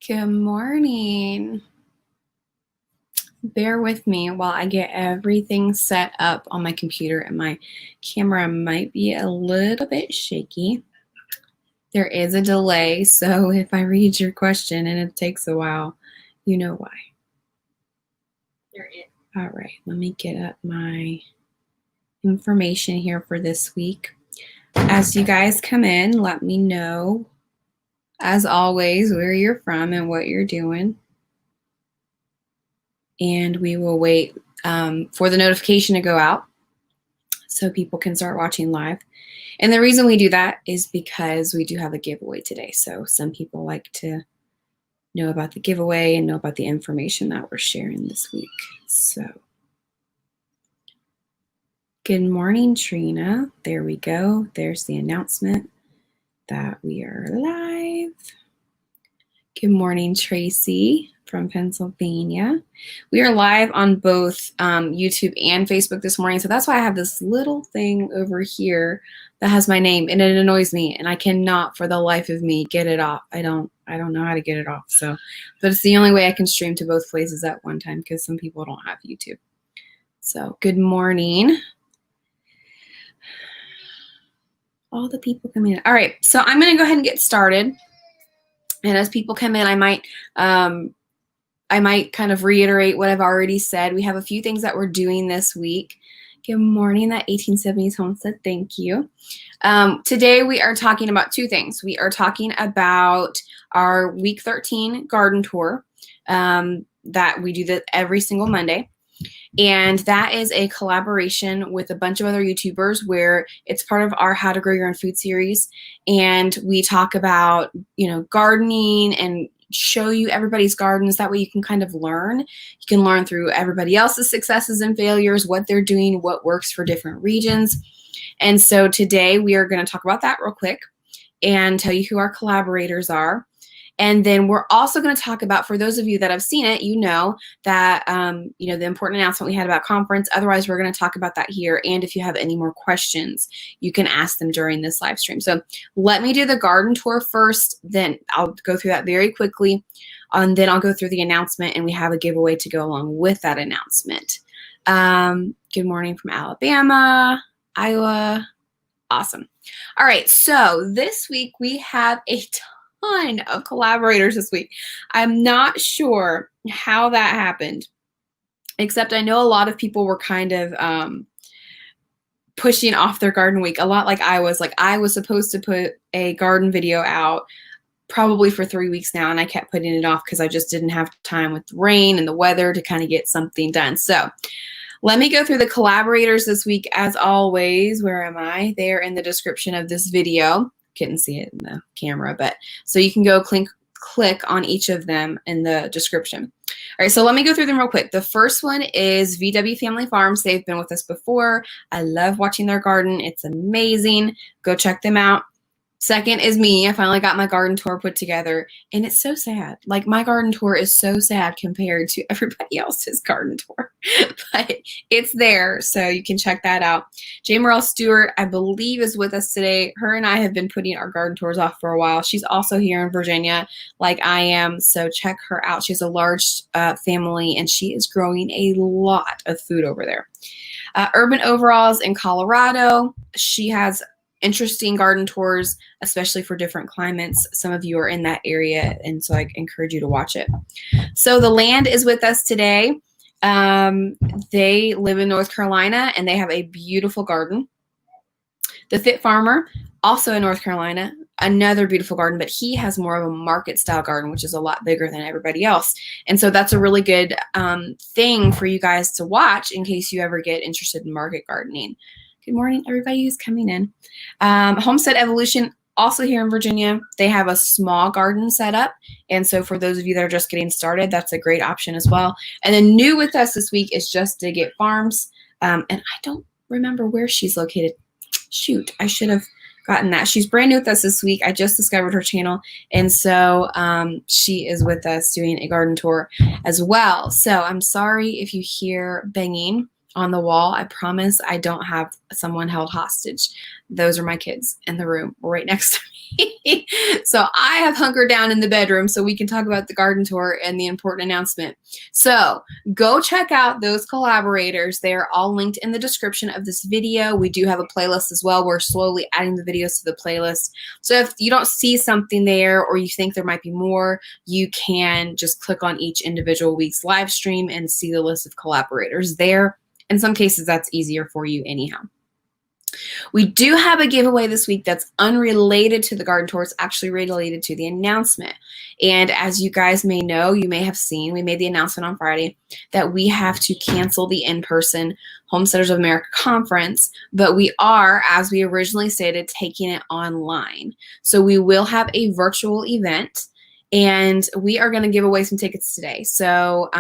Good morning. Bear with me while I get everything set up on my computer, and my camera might be a little bit shaky. There is a delay, so if I read your question and it takes a while, you know why. All right, let me get up my information here for this week. As you guys come in, let me know, as always, where you're from and what you're doing. And we will wait for the notification to go out so people can start watching live. And the reason we do that is because we do have a giveaway today. So some people like to know about the giveaway and know about the information that we're sharing this week. So good morning, Trina. There we go. There's the announcement that we are live. Good morning, Tracy from Pennsylvania. We are live on both YouTube and Facebook this morning. So that's why I have this little thing over here that has my name, and it annoys me, and I cannot for the life of me get it off. I don't know how to get it off. So, but it's the only way I can stream to both places at one time because some people don't have YouTube. So good morning. All the people coming in. All right, so I'm going to go ahead and get started. And as people come in, I might kind of reiterate what I've already said. We have a few things that we're doing this week. Good morning, that 1870s Homestead. Thank you. Today we are talking about two things. We are talking about our week 13 garden tour that we do every single Monday. And that is a collaboration with a bunch of other YouTubers where it's part of our How to Grow Your Own Food series. And we talk about, gardening and show you everybody's gardens. That way you can kind of learn. You can learn through everybody else's successes and failures, what they're doing, what works for different regions. And so today we are going to talk about that real quick and tell you who our collaborators are. And then we're also going to talk about, for those of you that have seen it, that, the important announcement we had about conference. Otherwise, we're going to talk about that here. And if you have any more questions, you can ask them during this live stream. So let me do the garden tour first. Then I'll go through that very quickly. And then I'll go through the announcement, and we have a giveaway to go along with that announcement. Good morning from Alabama, Iowa. Awesome. All right. So this week we have a ton of collaborators this week. I'm not sure how that happened, except I know a lot of people were kind of pushing off their garden week, a lot like I was. Like, I was supposed to put a garden video out probably for 3 weeks now, and I kept putting it off because I just didn't have time with the rain and the weather to kind of get something done. So let me go through the collaborators this week. As always, where am I? They're in the description of this video. Couldn't see it in the camera, but so you can go click on each of them in the description. All right, so let me go through them real quick. The first one is VW Family Farms. They've been with us before. I love watching their garden. It's amazing. Go check them out. Second is me. I finally got my garden tour put together, and it's so sad. Like, my garden tour is so sad compared to everybody else's garden tour, but it's there, so you can check that out. J. Morrell Stewart, I believe, is with us today. Her and I have been putting our garden tours off for a while. She's also here in Virginia, like I am, so check her out. She has a large family, and she is growing a lot of food over there. Urban Overalls in Colorado. She has interesting garden tours, especially for different climates. Some of you are in that area, and so I encourage you to watch it. So The Land is with us today. They live in North Carolina, and they have a beautiful garden. The Fit Farmer, also in North Carolina, another beautiful garden, but he has more of a market style garden, which is a lot bigger than everybody else. And so that's a really good thing for you guys to watch in case you ever get interested in market gardening. Good morning, everybody who's coming in. Homestead Evolution, also here in Virginia. They have a small garden set up. And so for those of you that are just getting started, that's a great option as well. And then new with us this week is Just Dig It Farms. And I don't remember where she's located. Shoot, I should have gotten that. She's brand new with us this week. I just discovered her channel. And so she is with us doing a garden tour as well. So I'm sorry if you hear banging on the wall. I promise I don't have someone held hostage. Those are my kids in the room right next to So I have hunkered down in the bedroom so we can talk about the garden tour and the important announcement. So go check out those collaborators. They are all linked in the description of this video. We do have a playlist as well. We're slowly adding the videos to the playlist. So if you don't see something there or you think there might be more, you can just click on each individual week's live stream and see the list of collaborators there. In some cases, that's easier for you anyhow. We do have a giveaway this week that's unrelated to the garden tour. It's actually related to the announcement. And as you guys may know, you may have seen, we made the announcement on Friday that we have to cancel the in-person Homesteaders of America conference, but we are, as we originally stated, taking it online. So we will have a virtual event, and we are going to give away some tickets today. So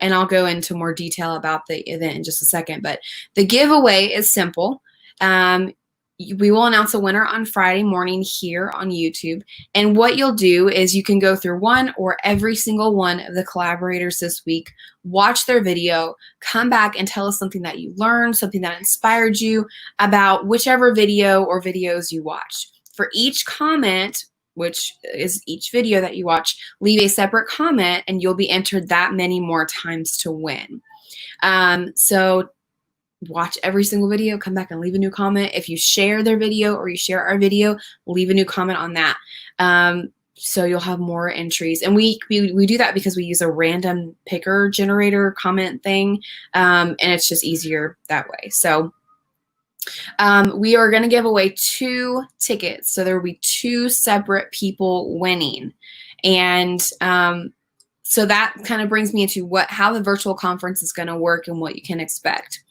and I'll go into more detail about the event in just a second, but the giveaway is simple. We will announce a winner on Friday morning here on YouTube. And what you'll do is you can go through one or every single one of the collaborators this week, watch their video, come back and tell us something that you learned, something that inspired you about whichever video or videos you watched. For each comment, which is each video that you watch, leave a separate comment and you'll be entered that many more times to win. So watch every single video, come back and leave a new comment. If you share their video or you share our video, leave a new comment on that. So you'll have more entries. And we do that because we use a random picker generator comment thing, and it's just easier that way. So we are going to give away 2 tickets. So there will be 2 separate people winning. And so that kind of brings me into how the virtual conference is going to work and what you can expect.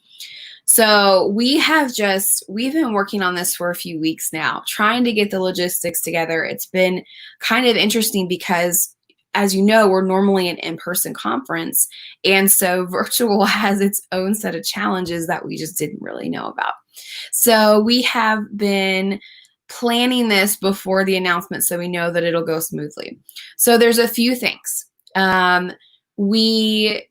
So we've been working on this for a few weeks now, trying to get the logistics together. It's been kind of interesting because, as you know, we're normally an in-person conference. And so virtual has its own set of challenges that we just didn't really know about. So we have been planning this before the announcement so we know that it'll go smoothly. So there's a few things. We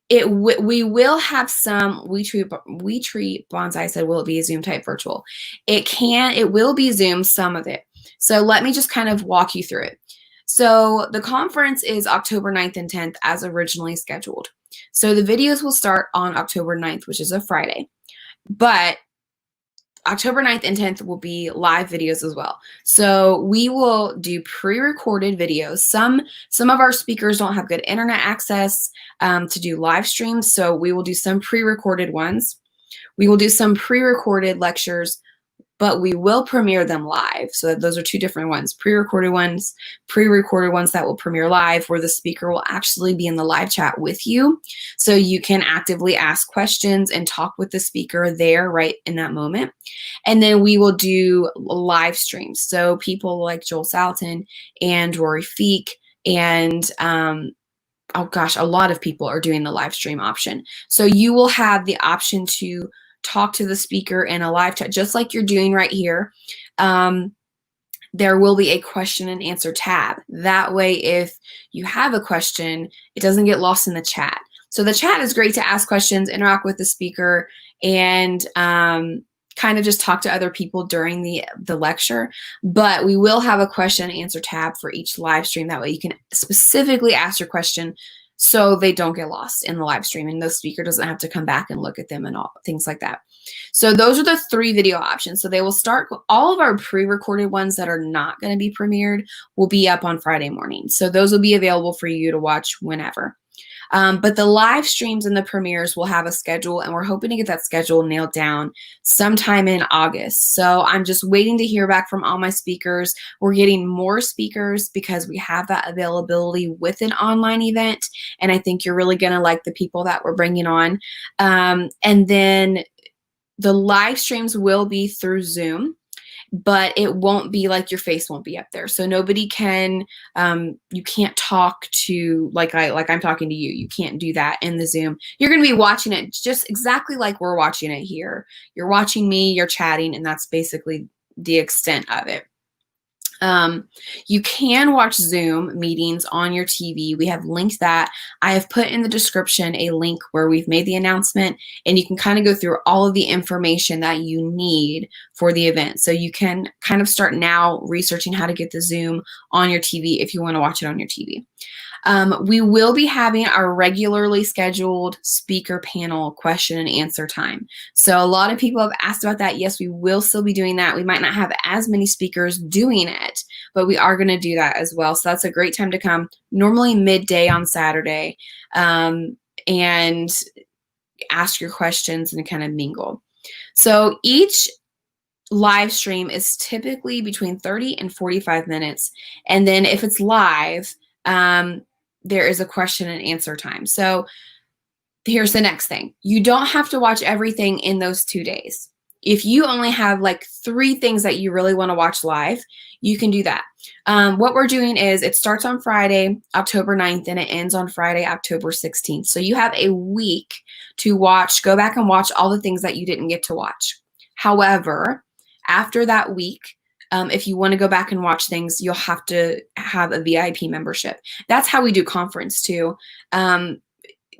will have some We Tree Bonsai said, will it be a Zoom type virtual? It will be Zoom, some of it. So let me just kind of walk you through it. So the conference is October 9th and 10th as originally scheduled. So the videos will start on October 9th, which is a Friday. But October 9th and 10th will be live videos as well. So we will do pre-recorded videos. Some of our speakers don't have good internet access to do live streams, so we will do some pre-recorded ones. We will do some pre-recorded lectures, but we will premiere them live. So those are 2 different ones, pre-recorded ones that will premiere live, where the speaker will actually be in the live chat with you. So you can actively ask questions and talk with the speaker there right in that moment. And then we will do live streams. So people like Joel Salatin and Rory Feek and oh gosh, a lot of people are doing the live stream option. So you will have the option to talk to the speaker in a live chat, just like you're doing right here. There will be a question and answer tab. That way, if you have a question, it doesn't get lost in the chat. So the chat is great to ask questions, interact with the speaker, and kind of just talk to other people during the lecture. But we will have a question and answer tab for each live stream. That way you can specifically ask your question so they don't get lost in the live stream and the speaker doesn't have to come back and look at them and all things like that. So those are the 3 video options. So they will start, all of our pre-recorded ones that are not going to be premiered will be up on Friday morning. So those will be available for you to watch whenever. But the live streams and the premieres will have a schedule, and we're hoping to get that schedule nailed down sometime in August. So I'm just waiting to hear back from all my speakers. We're getting more speakers because we have that availability with an online event, and I think you're really going to like the people that we're bringing on. And then the live streams will be through Zoom, but it won't be like your face won't be up there. So nobody can, you can't talk to, like I'm talking to you. You can't do that in the Zoom. You're going to be watching it just exactly like we're watching it here. You're watching me, you're chatting, and that's basically the extent of it. You can watch Zoom meetings on your TV. We have linked that. I have put in the description a link where we've made the announcement, and you can kind of go through all of the information that you need for the event. So you can kind of start now researching how to get the Zoom on your TV if you want to watch it on your TV. We will be having our regularly scheduled speaker panel question and answer time. So a lot of people have asked about that. Yes, we will still be doing that. We might not have as many speakers doing it, but we are going to do that as well. So that's a great time to come, normally midday on Saturday, and ask your questions and kind of mingle. So each live stream is typically between 30 and 45 minutes. And then if it's live, there is a question and answer time. So here's the next thing. You don't have to watch everything in those 2 days. If you only have like 3 things that you really want to watch live, you can do that. What we're doing is it starts on Friday, October 9th, and it ends on Friday, October 16th. So you have a week to go back and watch all the things that you didn't get to watch. However, after that week, if you want to go back and watch things, you'll have to have a VIP membership. That's how we do conference too.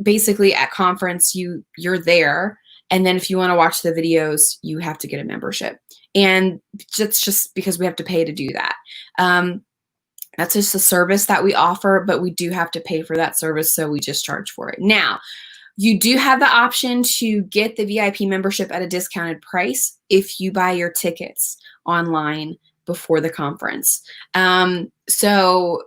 Basically at conference, you're there. And then if you want to watch the videos, you have to get a membership. And it's just because we have to pay to do that. That's just a service that we offer, but we do have to pay for that service. So we just charge for it. Now, you do have the option to get the VIP membership at a discounted price if you buy your tickets online before the conference. So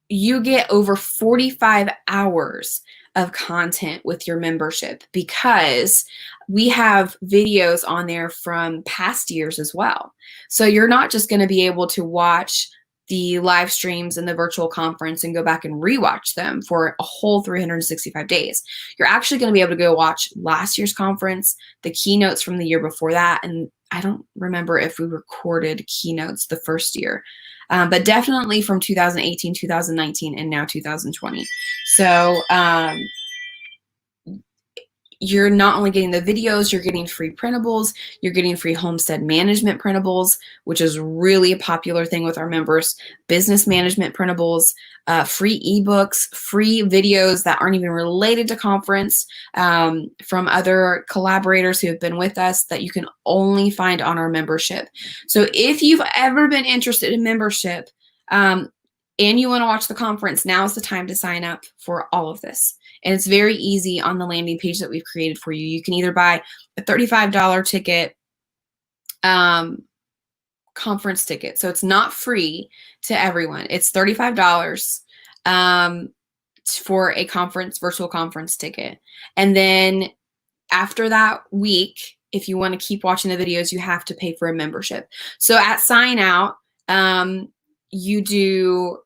you get over 45 hours of content with your membership because we have videos on there from past years as well. So you're not just going to be able to watch the live streams and the virtual conference and go back and rewatch them for a whole 365 days. You're actually going to be able to go watch last year's conference, the keynotes from the year before that. And I don't remember if we recorded keynotes the first year, but definitely from 2018, 2019, and now 2020. So you're not only getting the videos, you're getting free printables, you're getting free homestead management printables, which is really a popular thing with our members, business management printables, free ebooks, free videos that aren't even related to conference from other collaborators who have been with us that you can only find on our membership. So if you've ever been interested in membership and you want to watch the conference, now is the time to sign up for all of this. And it's very easy on the landing page that we've created for you. You can either buy a $35 ticket, conference ticket. So it's not free to everyone. It's $35 for a virtual conference ticket. And then after that week, if you want to keep watching the videos, you have to pay for a membership. So at sign out, you do,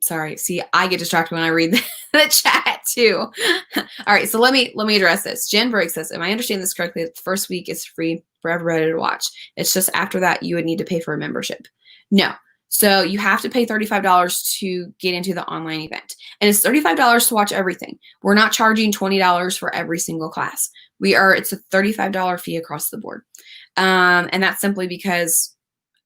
sorry, see, I get distracted when I read the chat too. All right, so let me address this. Jen Briggs says, am I understanding this correctly? The first week is free for everybody to watch. It's just after that you would need to pay for a membership. No. So you have to pay $35 to get into the online event. And it's $35 to watch everything. We're not charging $20 for every single class. It's a $35 fee across the board. And that's simply because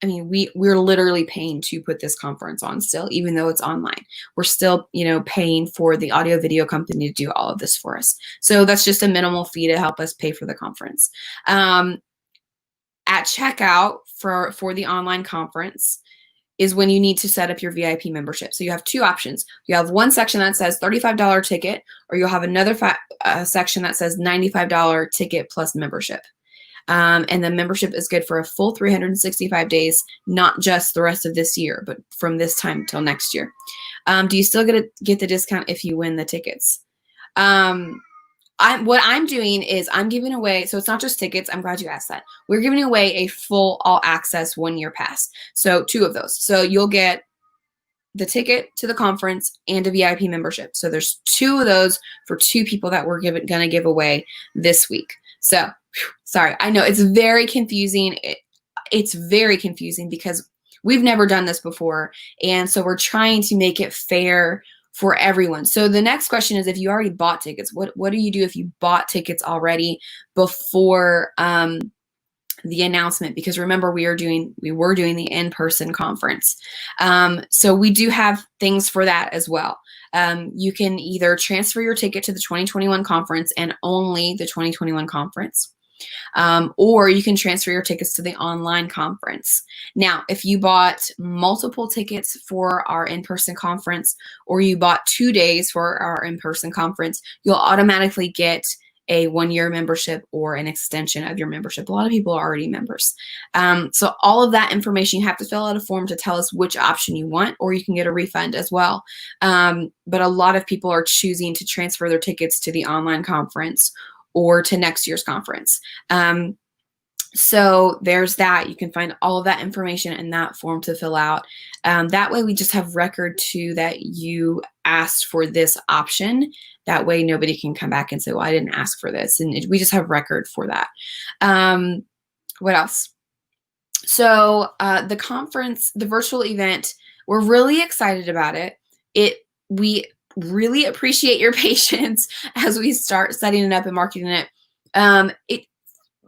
I mean, we're literally paying to put this conference on still, even though it's online. We're still, paying for the audio video company to do all of this for us. So that's just a minimal fee to help us pay for the conference. At checkout for the online conference is when you need to set up your VIP membership. So you have 2 options. You have one section that says $35 ticket, or you'll have another section that says $95 ticket plus membership. And the membership is good for a full 365 days, not just the rest of this year, but from this time till next year. Do you still get the discount if you win the tickets? What I'm doing is I'm giving away, so it's not just tickets. I'm glad you asked that. We're giving away a full all access 1-year pass. So 2 of those. So you'll get the ticket to the conference and a VIP membership. So there's 2 of those for 2 people that we're going to give away this week. So sorry, I know it's very confusing. It's very confusing because we've never done this before. And so we're trying to make it fair for everyone. So the next question is, if you already bought tickets, what do you do if you bought tickets already before the announcement, because remember, we were doing the in-person conference. So we do have things for that as well. You can either transfer your ticket to the 2021 conference and only the 2021 conference. Or you can transfer your tickets to the online conference. Now, if you bought multiple tickets for our in-person conference, or you bought 2 days for our in-person conference, you'll automatically get a 1-year membership or an extension of your membership. A lot of people are already members. So all of that information, you have to fill out a form to tell us which option you want, or you can get a refund as well. But a lot of people are choosing to transfer their tickets to the online conference or to next year's conference. So there's that. You can find all of that information in that form to fill out. That way we just have record too that you asked for this option. That way nobody can come back and say, well, I didn't ask for this. And we just have record for that. What else? So the conference, the virtual event, we're really excited about it. We really appreciate your patience as we start setting it up and marketing it.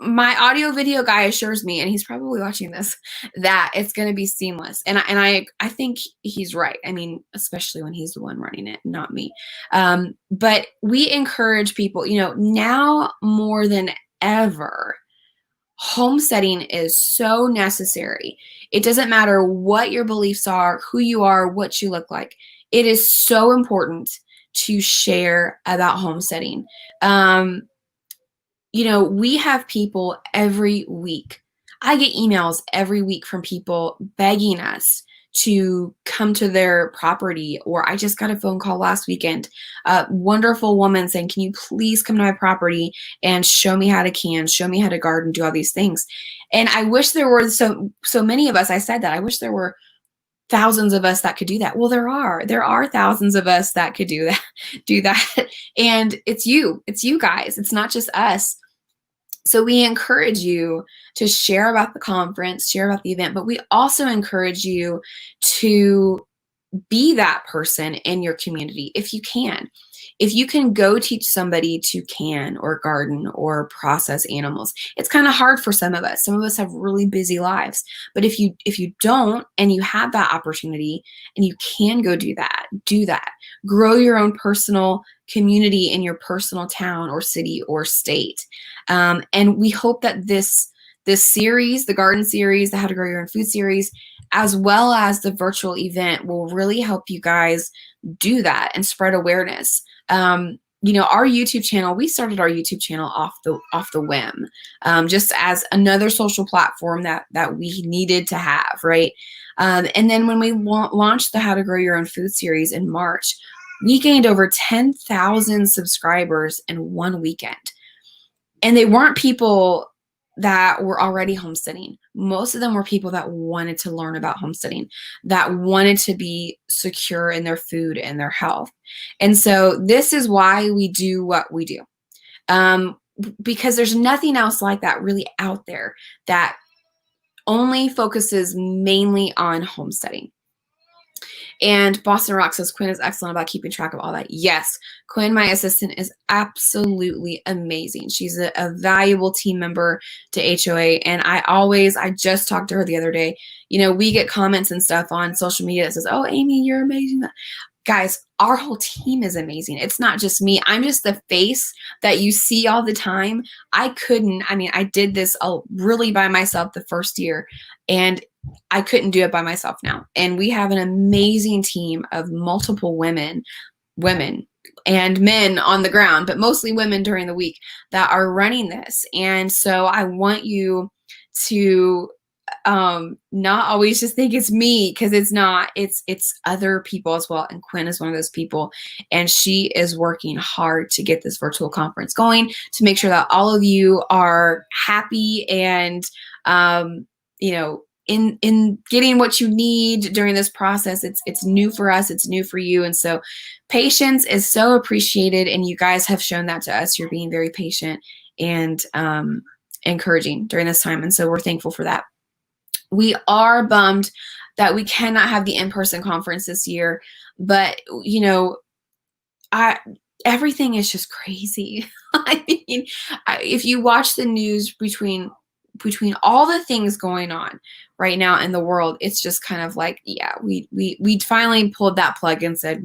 My audio video guy assures me, and he's probably watching this, that it's going to be seamless. And I think he's right. I mean, especially when he's the one running it, not me. But we encourage people, now more than ever, homesteading is so necessary. It doesn't matter what your beliefs are, who you are, what you look like. It is so important to share about homesteading. We have people every week. I get emails every week from people begging us to come to their property, or I just got a phone call last weekend, a wonderful woman saying, can you please come to my property and show me how to can, show me how to garden, do all these things. And I wish there were so many of us. I said that. I wish there were thousands of us that could do that. Well, there are thousands of us that could do that. And it's you guys. It's not just us. So we encourage you to share about the conference, share about the event, but we also encourage you to be that person in your community if you can. If you can go teach somebody to can or garden or process animals, it's kind of hard for some of us. Some of us have really busy lives. But if you don't, and you have that opportunity and you can go do that. Grow your own personal community in your personal town or city or state. And we hope that this series, the garden series, the How to Grow Your Own Food series, as well as the virtual event, will really help you guys do that and spread awareness. Our YouTube channel, we started our YouTube channel off the whim, just as another social platform that we needed to have, right? And then when we launched the How to Grow Your Own Food series in March, we gained over 10,000 subscribers in one weekend. And they weren't people that were already homesteading. Most of them were people that wanted to learn about homesteading, that wanted to be secure in their food and their health. And so this is why we do what we do. Because there's nothing else like that really out there that only focuses mainly on homesteading. And Boston Rock says, Quinn is excellent about keeping track of all that. Yes, Quinn, my assistant, is absolutely amazing. She's a valuable team member to HOA. And I just talked to her the other day. We get comments and stuff on social media that says, oh, Amy, you're amazing. Guys, our whole team is amazing. It's not just me. I'm just the face that you see all the time. I did this really by myself the first year, and I couldn't do it by myself now. And we have an amazing team of multiple women and men on the ground, but mostly women during the week that are running this. And so I want you to not always just think it's me, because it's not. It's other people as well. And Quinn is one of those people, and she is working hard to get this virtual conference going, to make sure that all of you are happy and in getting what you need during this process. It's new for us. It's new for you. And so patience is so appreciated. And you guys have shown that to us. You're being very patient and encouraging during this time. And so we're thankful for that. We are bummed that we cannot have the in-person conference this year, but everything is just crazy. I mean, if you watch the news between between all the things going on right now in the world, it's just kind of like, yeah, we finally pulled that plug and said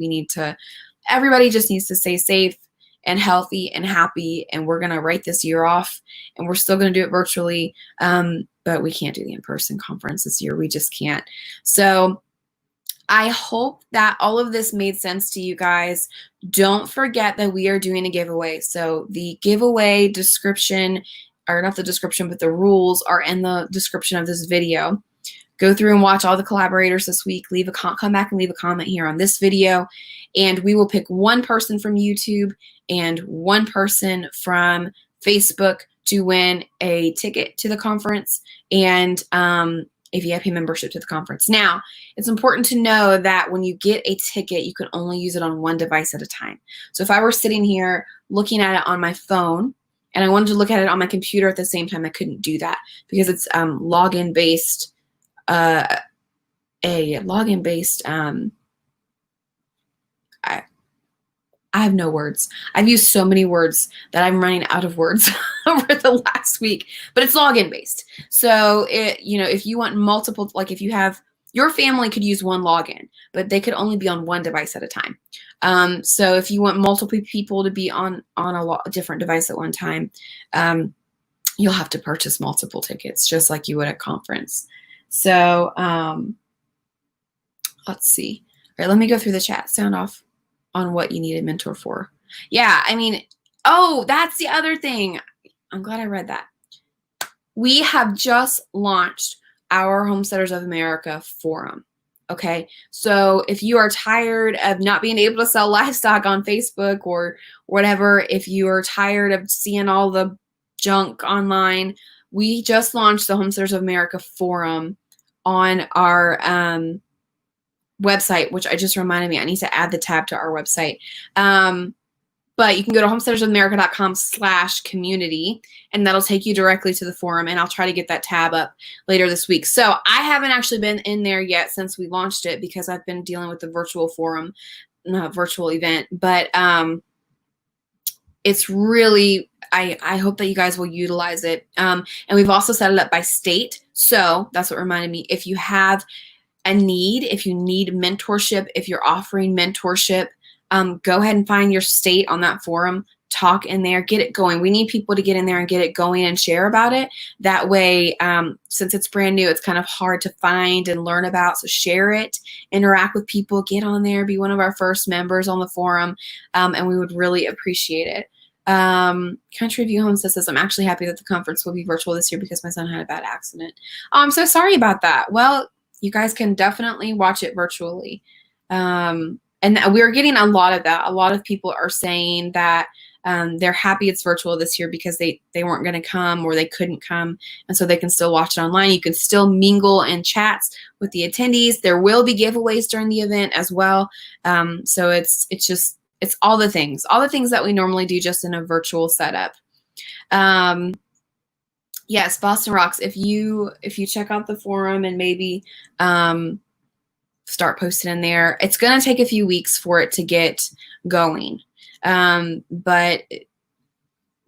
everybody just needs to stay safe and healthy and happy, and we're going to write this year off, and we're still going to do it virtually, but we can't do the in-person conference this year. We just can't. So I hope that all of this made sense to you guys. Don't forget that we are doing a giveaway. So the giveaway description, or not the description, but the rules are in the description of this video. Go through and watch all the collaborators this week. Come back and leave a comment here on this video, and we will pick one person from YouTube and one person from Facebook to win a ticket to the conference and a VIP membership to the conference. Now, it's important to know that when you get a ticket, you can only use it on one device at a time. So if I were sitting here looking at it on my phone and I wanted to look at it on my computer at the same time, I couldn't do that because it's login based. I have no words. I've used so many words that I'm running out of words over the last week, but it's login based. So if you want multiple, like if you have, your family could use one login, but they could only be on one device at a time. So if you want multiple people to be on a different device at one time, you'll have to purchase multiple tickets, just like you would at conference. So let's see. All right, let me go through the chat. Sound off on what you need a mentor for. Yeah, I mean, oh, that's the other thing. I'm glad I read that. We have just launched our Homesteaders of America forum. Okay, so if you are tired of not being able to sell livestock on Facebook or whatever, if you are tired of seeing all the junk online, we just launched the Homesteaders of America forum on our website, which I just reminded me, I need to add the tab to our website. But you can go to homesteadersofamerica.com/community, and that'll take you directly to the forum, and I'll try to get that tab up later this week. So I haven't actually been in there yet since we launched it because I've been dealing with the virtual forum, virtual event. But it's really, I hope that you guys will utilize it. And we've also set it up by state. So that's what reminded me. If you have a need, if you need mentorship, if you're offering mentorship, go ahead and find your state on that forum, talk in there, get it going. We need people to get in there and get it going and share about it. That way, since it's brand new, it's kind of hard to find and learn about. So share it, interact with people, get on there, be one of our first members on the forum, and we would really appreciate it. Country View Homestead says, I'm actually happy that the conference will be virtual this year because my son had a bad accident. Oh, I'm so sorry about that. Well, you guys can definitely watch it virtually. And we're getting a lot of that. A lot of people are saying that they're happy it's virtual this year because they weren't going to come or they couldn't come, and so they can still watch it online. You can still mingle and chats with the attendees. There will be giveaways during the event as well. So it's all the things that we normally do just in a virtual setup. Yes, Boston Rocks. If you check out the forum and maybe start posting in there, it's going to take a few weeks for it to get going. But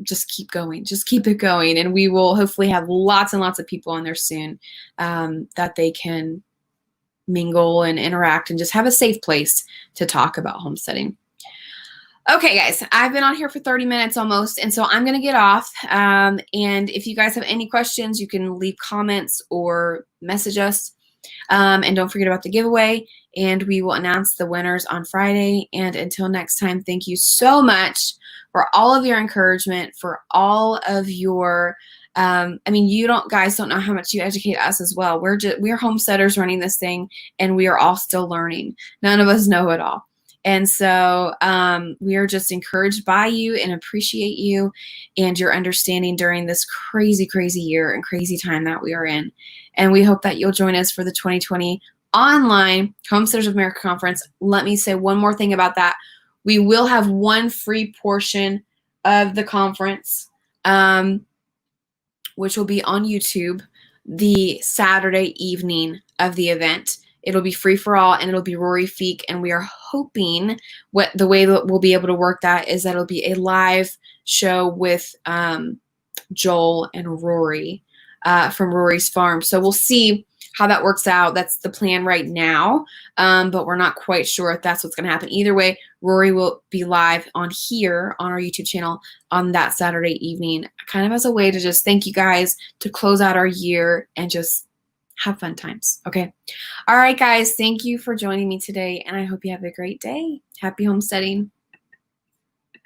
just keep going. Just keep it going. And we will hopefully have lots and lots of people on there soon that they can mingle and interact and just have a safe place to talk about homesteading. Okay, guys, I've been on here for 30 minutes almost, and so I'm going to get off. And if you guys have any questions, you can leave comments or message us. And don't forget about the giveaway, and we will announce the winners on Friday. And until next time, thank you so much for all of your encouragement, for all of your, you guys don't know how much you educate us as well. We're homesteaders running this thing, and we are all still learning. None of us know it all. And so we are just encouraged by you and appreciate you and your understanding during this crazy, crazy year and crazy time that we are in. And we hope that you'll join us for the 2020 online Homesteaders of America Conference. Let me say one more thing about that. We will have one free portion of the conference, which will be on YouTube the Saturday evening of the event. It'll be free for all, and it'll be Rory Feek. And we are hoping the way that we'll be able to work that is that it'll be a live show with Joel and Rory. from Rory's farm. So we'll see how that works out. That's the plan right now, but we're not quite sure if that's what's going to happen. Either way, Rory will be live on here on our YouTube channel on that Saturday evening, kind of as a way to just thank you guys, to close out our year and just have fun times. Okay. All right, guys. Thank you for joining me today, and I hope you have a great day. Happy homesteading.